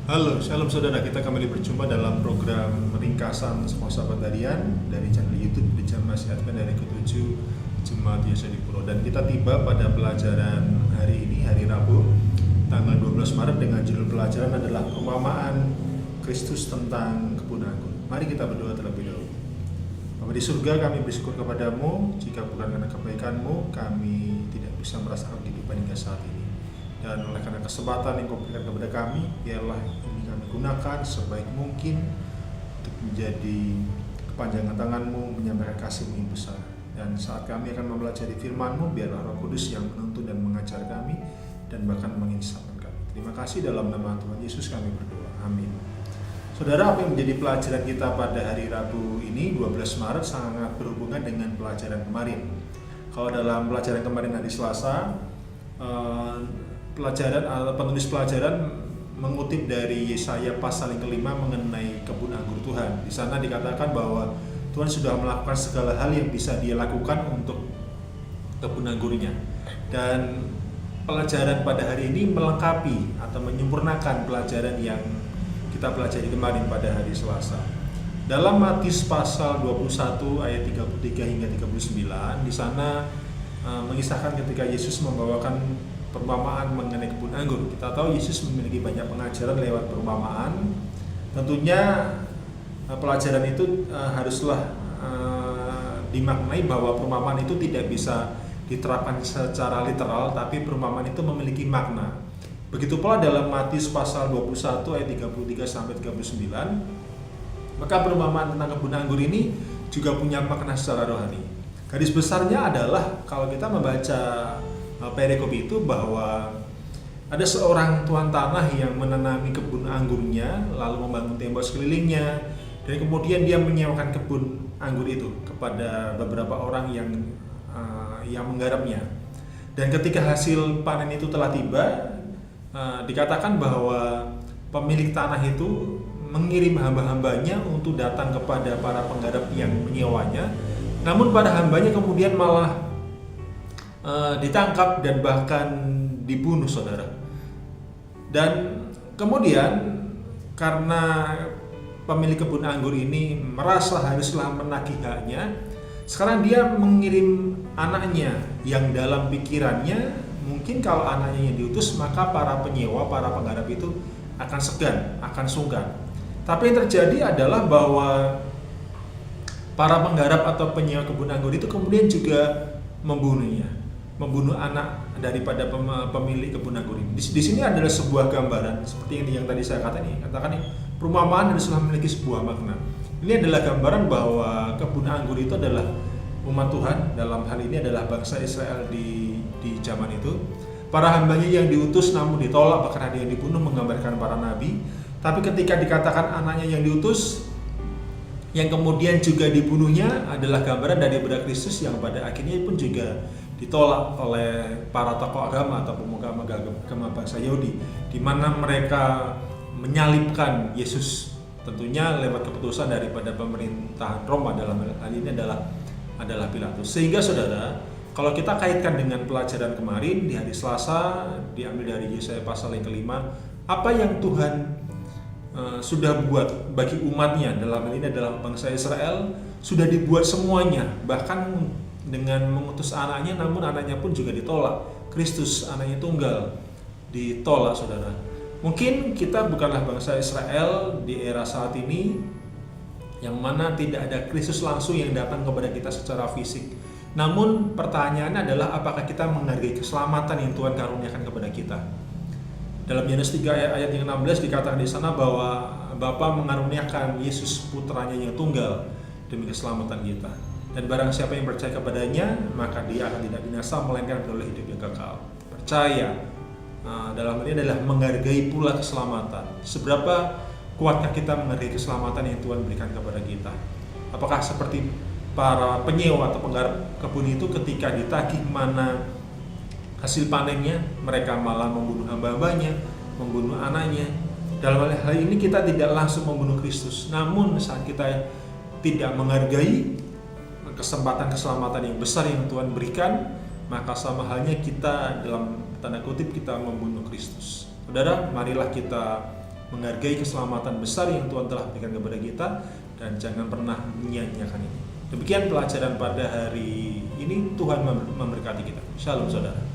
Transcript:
Halo, shalom saudara. Kita kembali berjumpa dalam program ringkasan Semua Sahabat Harian dari channel YouTube di Jemaat Advent dari ke-7 Jemaat Yesus di Pulau. Dan kita tiba pada pelajaran hari ini, hari Rabu, tanggal 12 Maret dengan judul pelajaran adalah Perumpamaan Kristus tentang Kebun Anggur. Mari kita berdoa terlebih dahulu. Bapa di surga, kami bersyukur kepadamu. Jika bukan karena kebaikanmu, kami tidak bisa merasakan kehidupan hingga saat ini. Dan oleh karena kesempatan yang kau berikan kepada kami, biarlah ini kami gunakan sebaik mungkin untuk menjadi kepanjangan tanganmu, menyampaikan kasih-Mu yang besar. Dan saat kami akan mempelajari firman-Mu, biarlah Roh Kudus yang menuntun dan mengajar kami dan bahkan menginsapkan kami. Terima kasih, dalam nama Tuhan Yesus kami berdoa. Amin. Saudara, apa yang menjadi pelajaran kita pada hari Rabu ini 12 Maret sangat berhubungan dengan pelajaran kemarin. Kalau dalam pelajaran kemarin hari Selasa, penulis pelajaran mengutip dari Yesaya pasal yang kelima mengenai kebun anggur Tuhan. Di sana dikatakan bahwa Tuhan sudah melakukan segala hal yang bisa Dia lakukan untuk kebun anggurnya. Dan pelajaran pada hari ini melengkapi atau menyempurnakan pelajaran yang kita pelajari kemarin pada hari Selasa. Dalam Matius pasal 21 ayat 33 hingga 39, di sana mengisahkan ketika Yesus membawakan perumpamaan mengenai kebun anggur. Kita tahu Yesus memiliki banyak pengajaran lewat perumpamaan. Tentunya pelajaran itu haruslah dimaknai bahwa perumpamaan itu tidak bisa diterapkan secara literal, tapi perumpamaan itu memiliki makna. Begitu pula dalam Matius pasal 21 ayat 33 sampai 39, maka perumpamaan tentang kebun anggur ini juga punya makna secara rohani. Garis besarnya adalah kalau kita membaca perikop itu bahwa ada seorang tuan tanah yang menanami kebun anggurnya, lalu membangun tembok sekelilingnya, dan kemudian dia menyewakan kebun anggur itu kepada beberapa orang yang menggarapnya. Dan ketika hasil panen itu telah tiba, dikatakan bahwa pemilik tanah itu mengirim hamba-hambanya untuk datang kepada para penggarap yang menyewanya. Namun para hambanya kemudian malah ditangkap dan bahkan dibunuh, saudara. Dan kemudian karena pemilik kebun anggur ini merasa haruslah menagih haknya, sekarang dia mengirim anaknya yang dalam pikirannya mungkin kalau anaknya yang diutus, maka para penyewa, para penggarap itu akan segan, akan sungkan. Tapi yang terjadi adalah bahwa para penggarap atau penyewa kebun anggur itu kemudian juga membunuh anak daripada pemilik kebun anggur ini. Di sini adalah sebuah gambaran seperti yang tadi saya katakan ini, perumpamaan haruslah memiliki sebuah makna. Ini adalah gambaran bahwa kebun anggur itu adalah umat Tuhan, dalam hal ini adalah bangsa Israel di zaman itu. Para hambanya yang diutus namun ditolak, bahkan ada yang dibunuh, menggambarkan para nabi. Tapi ketika dikatakan anaknya yang diutus, yang kemudian juga dibunuhnya adalah gambaran daripada Kristus yang pada akhirnya pun juga ditolak oleh para tokoh agama atau pemuka agama bangsa Yahudi, di mana mereka menyalibkan Yesus, tentunya lewat keputusan daripada pemerintahan Roma, dalam hal ini adalah Pilatus. Sehingga saudara, kalau kita kaitkan dengan pelajaran kemarin di hari Selasa, diambil dari Yesaya pasal yang kelima, apa yang Tuhan sudah buat bagi umatnya, dalam hal ini adalah bangsa Israel, sudah dibuat semuanya, bahkan dengan mengutus anaknya, namun anaknya pun juga ditolak. Kristus, anaknya tunggal, ditolak, saudara. Mungkin kita bukanlah bangsa Israel di era saat ini, yang mana tidak ada Kristus langsung yang datang kepada kita secara fisik. Namun pertanyaannya adalah apakah kita menghargai keselamatan yang Tuhan karuniakan kepada kita. Dalam Yohanes 3 ayat yang 16 dikatakan di sana bahwa Bapa mengaruniakan Yesus putranya yang tunggal demi keselamatan kita. Dan barang siapa yang percaya kepadanya, maka dia akan tidak binasa, melainkan beroleh hidup yang kekal. Percaya dalam ini adalah menghargai pula keselamatan. Seberapa kuatkah kita menghargai keselamatan yang Tuhan berikan kepada kita? Apakah seperti para penyewa atau penggarap kebun itu ketika ditagih mana hasil panennya, mereka malah membunuh hamba-hambanya, membunuh anaknya. Dalam hal ini kita tidak langsung membunuh Kristus, namun saat kita tidak menghargai kesempatan keselamatan yang besar yang Tuhan berikan, maka sama halnya kita dalam tanda kutip kita membunuh Kristus. Saudara, marilah kita menghargai keselamatan besar yang Tuhan telah berikan kepada kita, dan jangan pernah menyia-nyiakan ini. Demikian pelajaran pada hari ini. Tuhan memberkati kita. Shalom saudara.